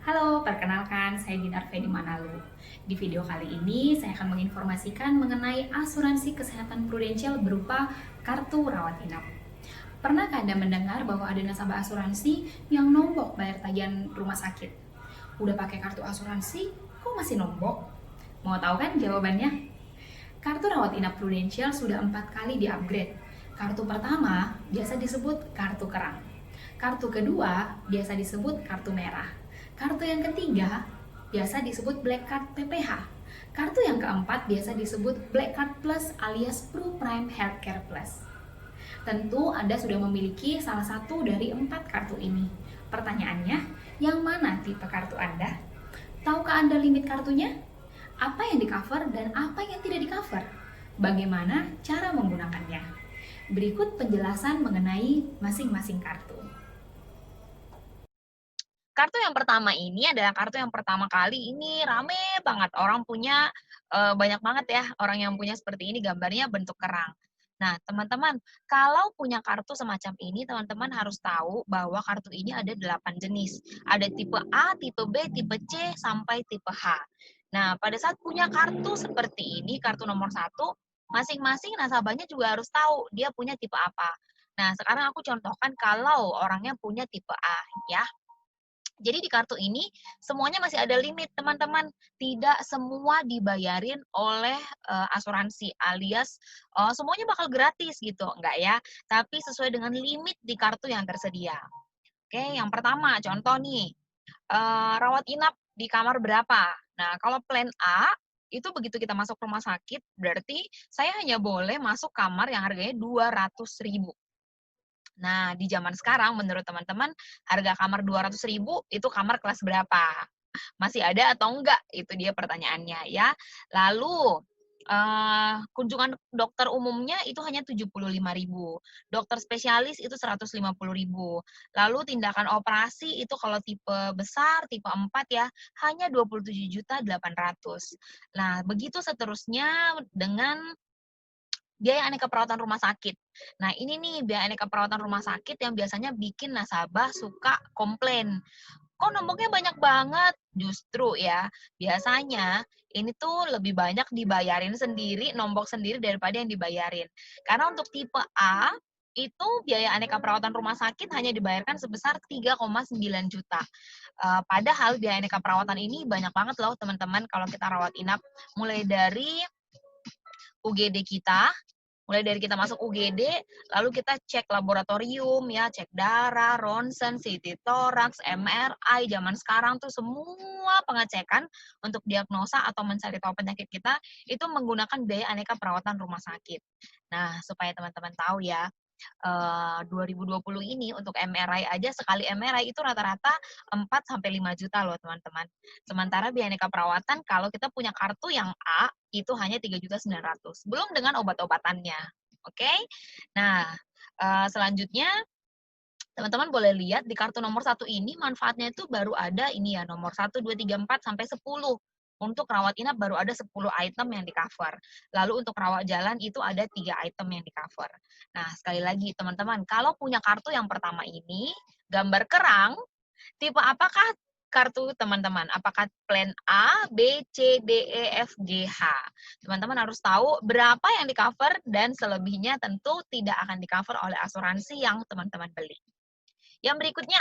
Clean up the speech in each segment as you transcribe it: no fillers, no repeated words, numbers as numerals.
Halo, perkenalkan saya Dinar Fedi Manalu. Di video kali ini saya akan menginformasikan mengenai asuransi kesehatan prudensial berupa kartu rawat inap. Pernahkah Anda mendengar bahwa ada nasabah asuransi yang nombok bayar tagihan rumah sakit? Udah pakai kartu asuransi, kok masih nombok? Mau tahu kan jawabannya? Kartu rawat inap prudensial sudah 4 kali di-upgrade. Kartu pertama biasa disebut kartu kerang. Kartu kedua biasa disebut kartu merah. Kartu yang ketiga biasa disebut Black Card PPH. Kartu yang keempat biasa disebut Black Card Plus alias Pro Prime Healthcare Plus. Tentu Anda sudah memiliki salah satu dari 4 kartu ini. Pertanyaannya, yang mana tipe kartu Anda? Tahukah Anda limit kartunya? Apa yang di-cover dan apa yang tidak di-cover? Bagaimana cara menggunakannya? Berikut penjelasan mengenai masing-masing kartu. Kartu yang pertama ini adalah kartu yang pertama kali ini rame banget, orang punya, banyak banget ya orang yang punya seperti ini, gambarnya bentuk kerang. Nah, teman-teman, kalau punya kartu semacam ini, teman-teman harus tahu bahwa kartu ini ada 8 jenis. Ada tipe A, tipe B, tipe C, sampai tipe H. Nah, pada saat punya kartu seperti ini, kartu nomor satu, masing-masing nasabahnya juga harus tahu dia punya tipe apa. Nah, sekarang aku contohkan kalau orangnya punya tipe A ya. Jadi di kartu ini semuanya masih ada limit, teman-teman. Tidak semua dibayarin oleh, asuransi alias, semuanya bakal gratis gitu, enggak ya. Tapi sesuai dengan limit di kartu yang tersedia. Oke, yang pertama contoh nih, rawat inap di kamar berapa. Nah, kalau plan A, itu begitu kita masuk rumah sakit, berarti saya hanya boleh masuk kamar yang harganya 200.000. Nah, di zaman sekarang menurut teman-teman, harga kamar 200.000 itu kamar kelas berapa? Masih ada atau enggak? Itu dia pertanyaannya ya. Lalu, kunjungan dokter umumnya itu hanya 75.000, dokter spesialis itu 150.000. Lalu tindakan operasi itu kalau tipe besar, tipe 4 ya, hanya 27.800.000. Nah, begitu seterusnya dengan biaya aneka perawatan rumah sakit. Nah, ini nih biaya aneka perawatan rumah sakit yang biasanya bikin nasabah suka komplain. Kok nomboknya banyak banget? Justru ya, biasanya ini tuh lebih banyak dibayarin sendiri, nombok sendiri daripada yang dibayarin. Karena untuk tipe A, itu biaya aneka perawatan rumah sakit hanya dibayarkan sebesar 3,9 juta. Padahal biaya aneka perawatan ini banyak banget loh teman-teman kalau kita rawat inap. Mulai dari UGD kita, mulai dari kita masuk UGD, lalu kita cek laboratorium ya, cek darah, ronsen, CT toraks, MRI. Zaman sekarang tuh semua pengecekan untuk diagnosa atau mencari tahu penyakit kita itu menggunakan biaya aneka perawatan rumah sakit. Nah, supaya teman-teman tahu ya, 2020 ini untuk MRI aja sekali MRI itu rata-rata 4 sampai 5 juta loh, teman-teman. Sementara biaya aneka perawatan kalau kita punya kartu yang A itu hanya 3.900.000, belum dengan obat-obatannya. Oke? Nah, selanjutnya teman-teman boleh lihat di kartu nomor satu ini manfaatnya itu baru ada ini ya, nomor 1, 2, 3, 4, sampai 10. Untuk rawat inap baru ada 10 item yang di-cover. Lalu untuk rawat jalan itu ada 3 item yang di-cover. Nah, sekali lagi teman-teman, kalau punya kartu yang pertama ini, gambar kerang, tipe apakah kartu teman-teman? Apakah plan A, B, C, D, E, F, G, H? Teman-teman harus tahu berapa yang di-cover dan selebihnya tentu tidak akan di-cover oleh asuransi yang teman-teman beli. Yang berikutnya,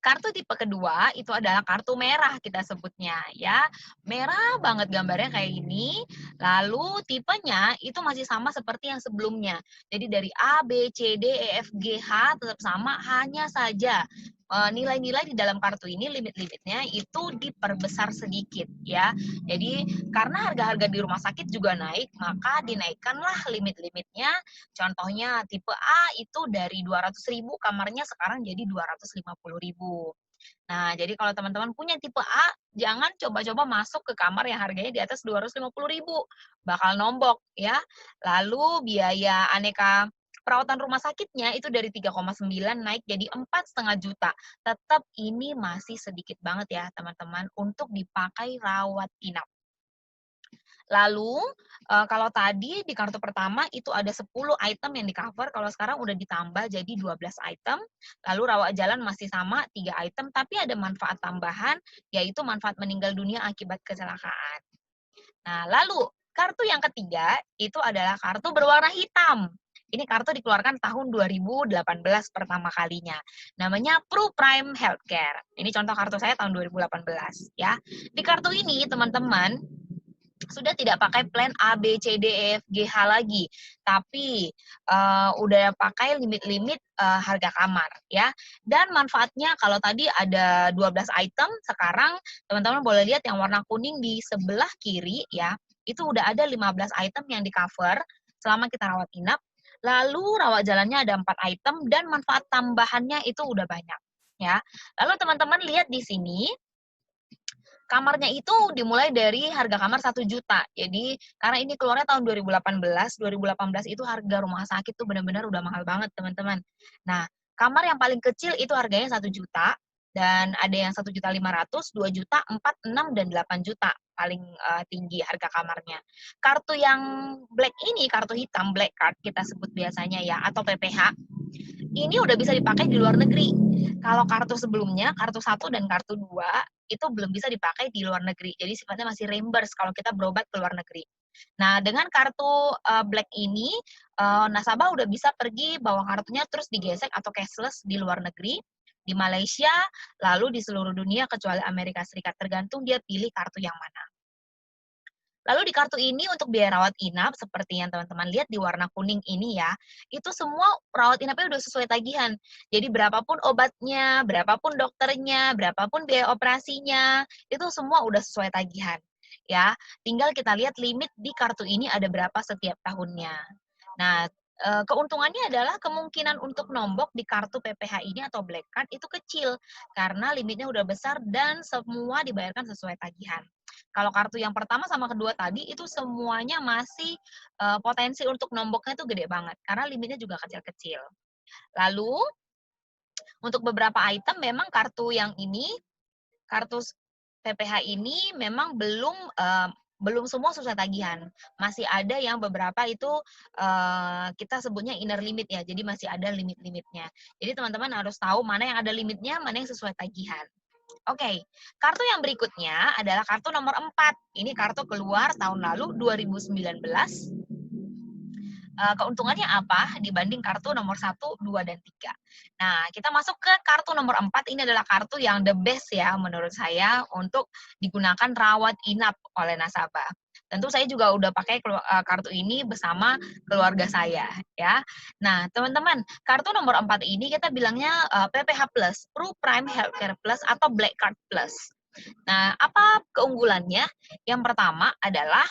kartu tipe kedua itu adalah kartu merah kita sebutnya ya. Merah banget gambarnya kayak ini. Lalu tipenya itu masih sama seperti yang sebelumnya. Jadi dari A, B, C, D, E, F, G, H tetap sama, hanya saja nilai-nilai di dalam kartu ini limit-limitnya itu diperbesar sedikit ya. Jadi karena harga-harga di rumah sakit juga naik, maka dinaikkanlah limit-limitnya. Contohnya tipe A itu dari 200.000 kamarnya sekarang jadi 250.000. Nah, jadi kalau teman-teman punya tipe A, jangan coba-coba masuk ke kamar yang harganya di atas 250.000, bakal nombok ya. Lalu biaya aneka perawatan rumah sakitnya itu dari 3,9 naik jadi 4,5 juta. Tetap ini masih sedikit banget ya teman-teman untuk dipakai rawat inap. Lalu, kalau tadi di kartu pertama itu ada 10 item yang di-cover, kalau sekarang udah ditambah jadi 12 item, lalu rawat jalan masih sama 3 item, tapi ada manfaat tambahan, yaitu manfaat meninggal dunia akibat kecelakaan. Nah, lalu kartu yang ketiga itu adalah kartu berwarna hitam. Ini kartu dikeluarkan tahun 2018 pertama kalinya. Namanya ProPrime Healthcare. Ini contoh kartu saya tahun 2018 ya. Di kartu ini teman-teman sudah tidak pakai plan A, B, C, D, E, F, G, H lagi, tapi udah pakai limit-limit harga kamar ya. Dan manfaatnya kalau tadi ada 12 item, sekarang teman-teman boleh lihat yang warna kuning di sebelah kiri ya, itu udah ada 15 item yang di-cover selama kita rawat inap. Lalu rawat jalannya ada 4 item dan manfaat tambahannya itu udah banyak ya. Lalu teman-teman lihat di sini kamarnya itu dimulai dari harga kamar 1 juta. Jadi karena ini keluarnya tahun 2018 itu harga rumah sakit tuh benar-benar udah mahal banget, teman-teman. Nah, kamar yang paling kecil itu harganya 1 juta, dan ada yang 1.500.000, 2 juta, 4, 6, dan 8 juta paling tinggi harga kamarnya. Kartu yang black ini, kartu hitam, black card kita sebut biasanya ya, atau PPH, ini udah bisa dipakai di luar negeri. Kalau kartu sebelumnya, kartu 1 dan kartu 2, itu belum bisa dipakai di luar negeri. Jadi sifatnya masih reimburse kalau kita berobat ke luar negeri. Nah, dengan kartu black ini, nasabah udah bisa pergi bawa kartunya terus digesek atau cashless di luar negeri, di Malaysia, lalu di seluruh dunia kecuali Amerika Serikat, tergantung dia pilih kartu yang mana. Lalu di kartu ini untuk biaya rawat inap seperti yang teman-teman lihat di warna kuning ini ya, itu semua rawat inapnya udah sesuai tagihan. Jadi berapapun obatnya, berapapun dokternya, berapapun biaya operasinya, itu semua udah sesuai tagihan. Ya, tinggal kita lihat limit di kartu ini ada berapa setiap tahunnya. Nah, keuntungannya adalah kemungkinan untuk nombok di kartu PPH ini atau black card itu kecil karena limitnya udah besar dan semua dibayarkan sesuai tagihan. Kalau kartu yang pertama sama kedua tadi itu semuanya masih potensi untuk nomboknya itu gede banget karena limitnya juga kecil-kecil. Lalu untuk beberapa item memang kartu yang ini, kartu PPH ini memang belum semua sesuai tagihan. Masih ada yang beberapa itu kita sebutnya inner limit ya, jadi masih ada limit-limitnya. Jadi teman-teman harus tahu mana yang ada limitnya, mana yang sesuai tagihan. Oke, kartu yang berikutnya adalah kartu nomor 4. Ini kartu keluar tahun lalu 2019. Keuntungannya apa dibanding kartu nomor 1, 2, dan 3. Nah, kita masuk ke kartu nomor 4. Ini adalah kartu yang the best ya menurut saya untuk digunakan rawat inap oleh nasabah. Tentu saya juga udah pakai kartu ini bersama keluarga saya ya. Nah, teman-teman, kartu nomor 4 ini kita bilangnya PPH Plus, ProPrime Healthcare Plus atau Black Card Plus. Nah, apa keunggulannya? Yang pertama adalah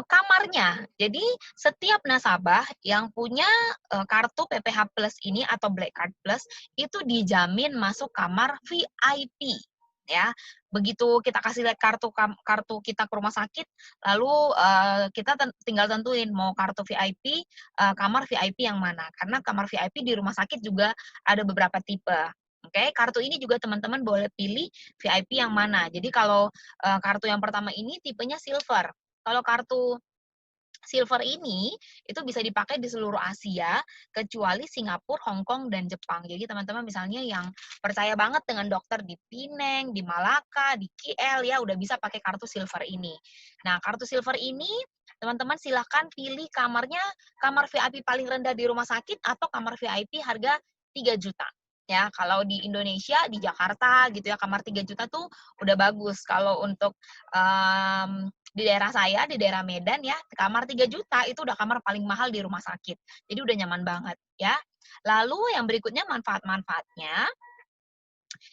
kamarnya. Jadi setiap nasabah yang punya kartu PPH Plus ini atau Black Card Plus itu dijamin masuk kamar VIP ya. Begitu kita kasih lihat kartu kita ke rumah sakit, lalu kita tinggal tentuin mau kartu VIP, kamar VIP yang mana. Karena kamar VIP di rumah sakit juga ada beberapa tipe. Oke, kartu ini juga teman-teman boleh pilih VIP yang mana. Jadi kalau kartu yang pertama ini tipenya silver. Kalau kartu silver ini, itu bisa dipakai di seluruh Asia, kecuali Singapura, Hong Kong, dan Jepang. Jadi teman-teman misalnya yang percaya banget dengan dokter di Penang, di Malaka, di KL, ya udah bisa pakai kartu silver ini. Nah, kartu silver ini, teman-teman silahkan pilih kamarnya, kamar VIP paling rendah di rumah sakit, atau kamar VIP harga 3 juta. Ya, kalau di Indonesia, di Jakarta gitu ya, kamar 3 juta tuh udah bagus. Kalau untuk di daerah saya, di daerah Medan ya, kamar 3 juta itu udah kamar paling mahal di rumah sakit. Jadi udah nyaman banget ya. Lalu yang berikutnya manfaat-manfaatnya,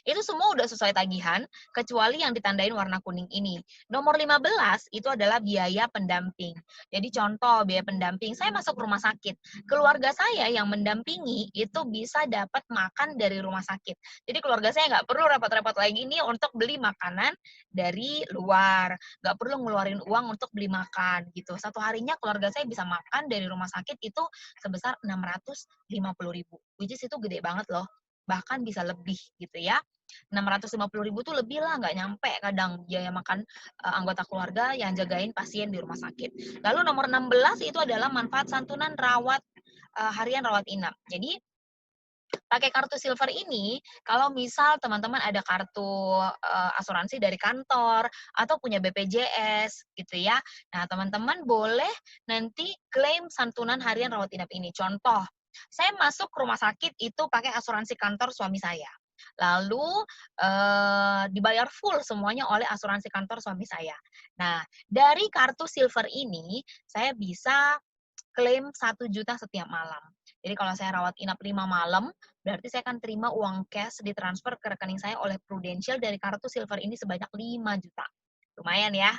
itu semua udah sesuai tagihan, kecuali yang ditandain warna kuning ini. Nomor 15 itu adalah biaya pendamping. Jadi contoh biaya pendamping, saya masuk rumah sakit. Keluarga saya yang mendampingi itu bisa dapat makan dari rumah sakit. Jadi keluarga saya nggak perlu repot-repot lagi nih untuk beli makanan dari luar. Nggak perlu ngeluarin uang untuk beli makan gitu. Satu harinya keluarga saya bisa makan dari rumah sakit itu sebesar 650.000. Which is itu gede banget loh. Bahkan bisa lebih gitu ya. 650.000 tuh lebih lah, nggak nyampe kadang biaya makan anggota keluarga yang jagain pasien di rumah sakit. Lalu nomor 16 itu adalah manfaat santunan harian rawat inap. Jadi pakai kartu silver ini, kalau misal teman-teman ada kartu asuransi dari kantor atau punya BPJS gitu ya. Nah, teman-teman boleh nanti klaim santunan harian rawat inap ini. Contoh, saya masuk rumah sakit itu pakai asuransi kantor suami saya. Lalu dibayar full semuanya oleh asuransi kantor suami saya. Nah, dari kartu silver ini saya bisa klaim 1 juta setiap malam. Jadi kalau saya rawat inap 5 malam, berarti saya akan terima uang cash ditransfer ke rekening saya oleh Prudential dari kartu silver ini sebanyak 5 juta. Lumayan ya.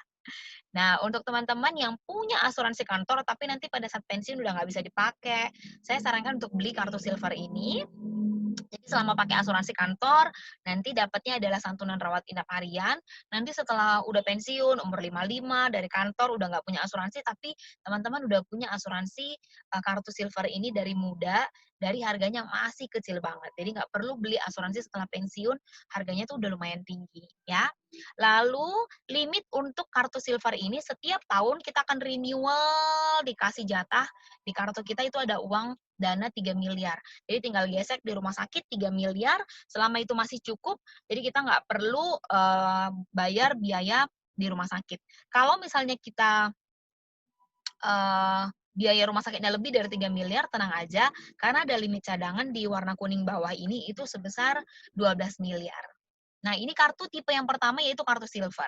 Nah, untuk teman-teman yang punya asuransi kantor tapi nanti pada saat pensiun udah nggak bisa dipakai, saya sarankan untuk beli kartu silver ini. Jadi selama pakai asuransi kantor, nanti dapatnya adalah santunan rawat inap harian. Nanti setelah udah pensiun, umur 55, dari kantor udah nggak punya asuransi, tapi teman-teman udah punya asuransi kartu silver ini dari muda, dari harganya masih kecil banget. Jadi nggak perlu beli asuransi setelah pensiun, harganya tuh udah lumayan tinggi, ya. Lalu limit untuk kartu silver ini setiap tahun kita akan renewal, dikasih jatah di kartu kita itu ada uang dana 3 miliar. Jadi tinggal gesek di rumah sakit 3 miliar, selama itu masih cukup, jadi kita nggak perlu bayar biaya di rumah sakit. Kalau misalnya kita biaya rumah sakitnya lebih dari 3 miliar, tenang aja, karena ada limit cadangan di warna kuning bawah ini itu sebesar 12 miliar. Nah, ini kartu tipe yang pertama yaitu kartu silver.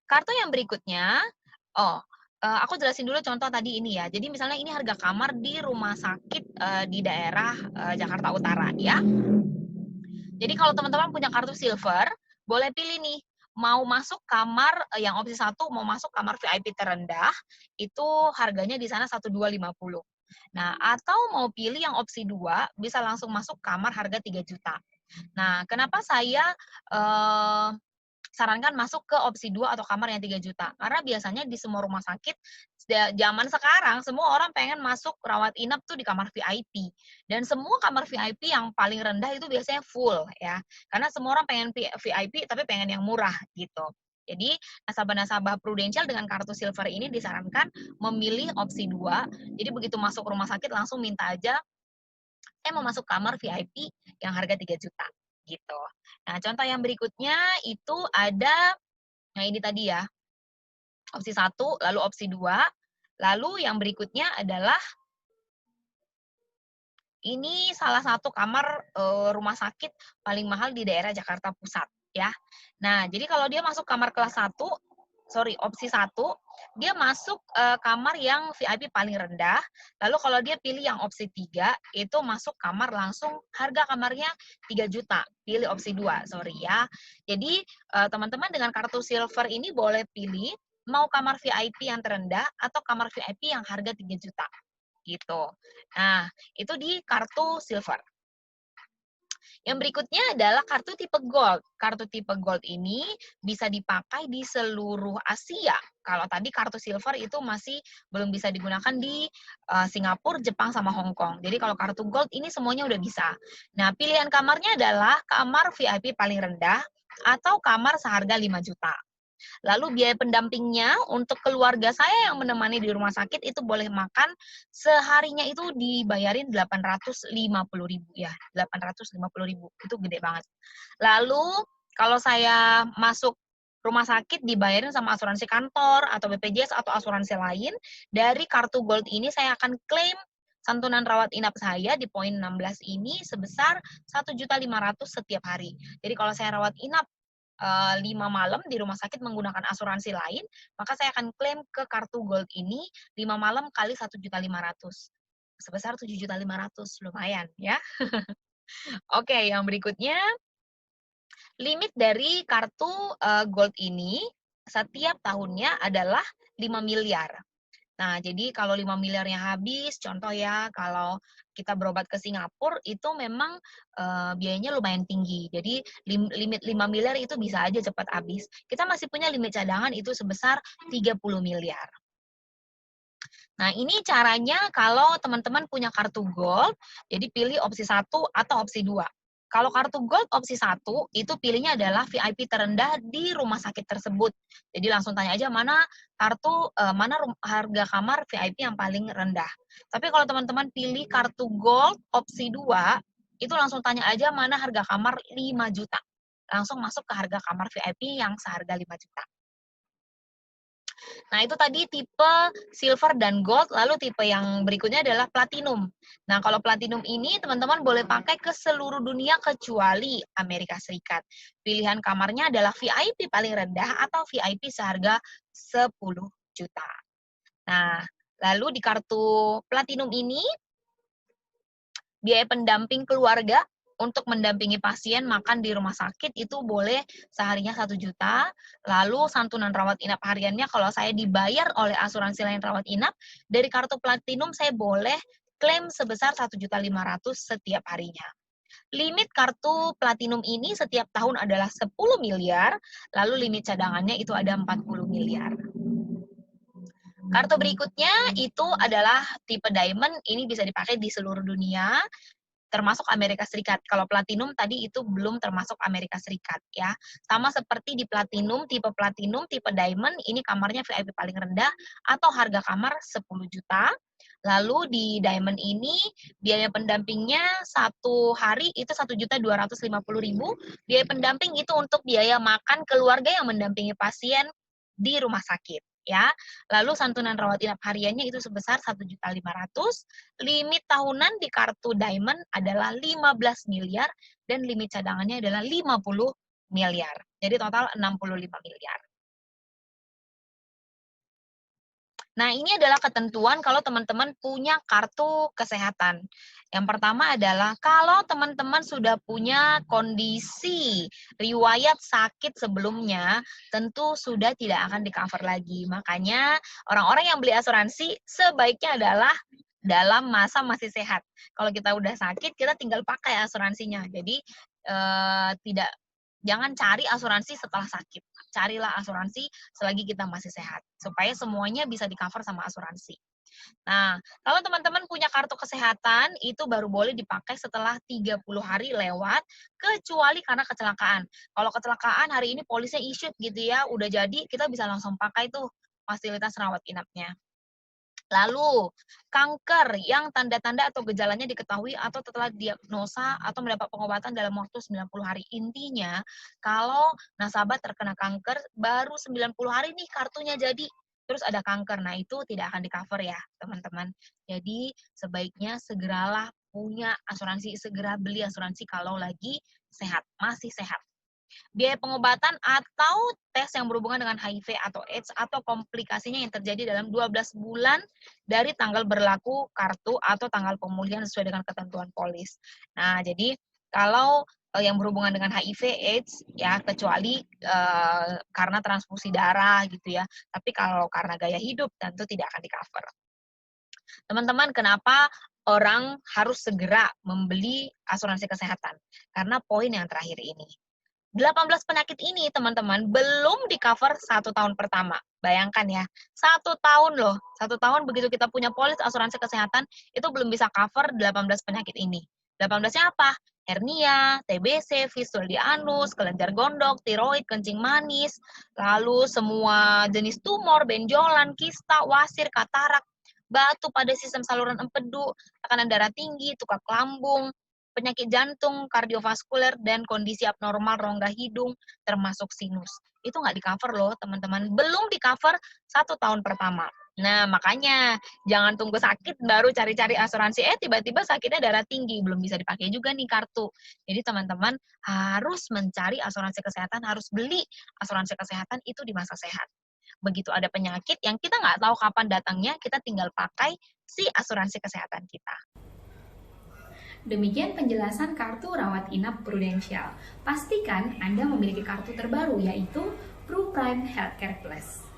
Kartu yang berikutnya, aku jelasin dulu contoh tadi ini ya. Jadi misalnya ini harga kamar di rumah sakit di daerah Jakarta Utara ya. Jadi kalau teman-teman punya kartu silver, boleh pilih nih, mau masuk kamar yang opsi 1, mau masuk kamar VIP terendah, itu harganya di sana 1.250. Nah, atau mau pilih yang opsi 2, bisa langsung masuk kamar harga 3 juta. Nah, kenapa saya sarankan masuk ke opsi 2 atau kamar yang 3 juta. Karena biasanya di semua rumah sakit zaman sekarang semua orang pengen masuk rawat inap tuh di kamar VIP. Dan semua kamar VIP yang paling rendah itu biasanya full ya. Karena semua orang pengen VIP tapi pengen yang murah gitu. Jadi nasabah-nasabah Prudential dengan kartu silver ini disarankan memilih opsi 2. Jadi begitu masuk rumah sakit langsung minta aja, saya mau masuk kamar VIP yang harga 3 juta gitu. Nah, contoh yang berikutnya itu ada, nah ini tadi ya, opsi 1, lalu opsi 2, lalu yang berikutnya adalah ini salah satu kamar rumah sakit paling mahal di daerah Jakarta Pusat ya. Nah, jadi kalau dia masuk kamar kelas 1, opsi 1, dia masuk kamar yang VIP paling rendah. Lalu kalau dia pilih yang opsi 3, itu masuk kamar langsung harga kamarnya 3 juta. Pilih opsi 2, sorry ya. Jadi teman-teman dengan kartu silver ini boleh pilih mau kamar VIP yang terendah atau kamar VIP yang harga 3 juta. Gitu. Nah, itu di kartu silver. Yang berikutnya adalah kartu tipe gold. Kartu tipe gold ini bisa dipakai di seluruh Asia. Kalau tadi kartu silver itu masih belum bisa digunakan di Singapura, Jepang, sama Hong Kong. Jadi kalau kartu gold ini semuanya udah bisa. Nah, pilihan kamarnya adalah kamar VIP paling rendah atau kamar seharga 5 juta. Lalu biaya pendampingnya untuk keluarga saya yang menemani di rumah sakit itu boleh makan seharinya itu dibayarin 850.000 ya, 850.000 itu gede banget. Lalu kalau saya masuk rumah sakit dibayarin sama asuransi kantor atau BPJS atau asuransi lain, dari kartu gold ini saya akan klaim santunan rawat inap saya di poin 16 ini sebesar 1.500.000 setiap hari. Jadi kalau saya rawat inap 5 malam di rumah sakit menggunakan asuransi lain, maka saya akan klaim ke kartu gold ini 5 malam kali 1.500.000. Sebesar 7.500.000, lumayan ya. Oke, yang berikutnya, limit dari kartu gold ini setiap tahunnya adalah 5 miliar. Nah, jadi kalau 5 miliarnya habis, contoh ya, kalau kita berobat ke Singapura, itu memang biayanya lumayan tinggi. Jadi limit 5 miliar itu bisa aja cepat habis. Kita masih punya limit cadangan itu sebesar 30 miliar. Nah, ini caranya kalau teman-teman punya kartu gold, jadi pilih opsi 1 atau opsi 2. Kalau kartu Gold opsi 1, itu pilihnya adalah VIP terendah di rumah sakit tersebut. Jadi langsung tanya aja mana harga kamar VIP yang paling rendah. Tapi kalau teman-teman pilih kartu Gold opsi 2, itu langsung tanya aja mana harga kamar 5 juta. Langsung masuk ke harga kamar VIP yang seharga 5 juta. Nah, itu tadi tipe silver dan gold, lalu tipe yang berikutnya adalah platinum. Nah, kalau platinum ini teman-teman boleh pakai ke seluruh dunia kecuali Amerika Serikat. Pilihan kamarnya adalah VIP paling rendah atau VIP seharga 10 juta. Nah, lalu di kartu platinum ini biaya pendamping keluarga untuk mendampingi pasien makan di rumah sakit itu boleh seharinya 1 juta. Lalu santunan rawat inap hariannya kalau saya dibayar oleh asuransi lain rawat inap, dari kartu platinum saya boleh klaim sebesar 1.500.000 setiap harinya. Limit kartu platinum ini setiap tahun adalah 10 miliar, lalu limit cadangannya itu ada 40 miliar. Kartu berikutnya itu adalah tipe diamond, ini bisa dipakai di seluruh dunia, termasuk Amerika Serikat. Kalau platinum tadi itu belum termasuk Amerika Serikat ya. Sama seperti di platinum, tipe diamond, ini kamarnya VIP paling rendah atau harga kamar 10 juta. Lalu di diamond ini biaya pendampingnya 1 hari itu 1.250.000. Biaya pendamping itu untuk biaya makan keluarga yang mendampingi pasien di rumah sakit ya. Lalu santunan rawat inap hariannya itu sebesar 1.500.000. Limit tahunan di kartu diamond adalah 15 miliar dan limit cadangannya adalah 50 miliar. Jadi total 65 miliar. Nah, ini adalah ketentuan kalau teman-teman punya kartu kesehatan. Yang pertama adalah kalau teman-teman sudah punya kondisi riwayat sakit sebelumnya, tentu sudah tidak akan di-cover lagi. Makanya orang-orang yang beli asuransi sebaiknya adalah dalam masa masih sehat. Kalau kita udah sakit, kita tinggal pakai asuransinya. Jadi jangan cari asuransi setelah sakit. Carilah asuransi selagi kita masih sehat, supaya semuanya bisa di-cover sama asuransi. Nah, kalau teman-teman punya kartu kesehatan, itu baru boleh dipakai setelah 30 hari lewat, kecuali karena kecelakaan. Kalau kecelakaan hari ini polisnya issued gitu ya, udah jadi, kita bisa langsung pakai tuh fasilitas rawat inapnya. Lalu, kanker yang tanda-tanda atau gejalanya diketahui atau setelah diagnosa atau mendapat pengobatan dalam waktu 90 hari. Intinya, kalau nasabah terkena kanker, baru 90 hari nih kartunya jadi, terus ada kanker. Nah, itu tidak akan di-cover ya, teman-teman. Jadi, sebaiknya segeralah punya asuransi, segera beli asuransi kalau lagi sehat, masih sehat. Biaya pengobatan atau tes yang berhubungan dengan HIV atau AIDS atau komplikasinya yang terjadi dalam 12 bulan dari tanggal berlaku kartu atau tanggal pemulihan sesuai dengan ketentuan polis. Nah, jadi kalau yang berhubungan dengan HIV AIDS ya kecuali karena transfusi darah gitu ya. Tapi kalau karena gaya hidup tentu tidak akan di-cover. Teman-teman, kenapa orang harus segera membeli asuransi kesehatan? Karena poin yang terakhir ini. 18 penyakit ini, teman-teman, belum di-cover 1 tahun pertama. Bayangkan ya, 1 tahun loh. 1 tahun begitu kita punya polis asuransi kesehatan, itu belum bisa cover 18 penyakit ini. 18-nya apa? Hernia, TBC, fistul di anus, kelenjar gondok, tiroid, kencing manis, lalu semua jenis tumor, benjolan, kista, wasir, katarak, batu pada sistem saluran empedu, tekanan darah tinggi, tukak lambung, penyakit jantung, kardiovaskuler, dan kondisi abnormal rongga hidung, termasuk sinus. Itu nggak di-cover loh, teman-teman. Belum di-cover 1 tahun pertama. Nah, makanya jangan tunggu sakit baru cari-cari asuransi. Tiba-tiba sakitnya darah tinggi, belum bisa dipakai juga nih kartu. Jadi teman-teman harus mencari asuransi kesehatan, harus beli asuransi kesehatan itu di masa sehat. Begitu ada penyakit yang kita nggak tahu kapan datangnya, kita tinggal pakai si asuransi kesehatan kita. Demikian penjelasan kartu rawat inap Prudential. Pastikan Anda memiliki kartu terbaru yaitu PruPrime Healthcare Plus.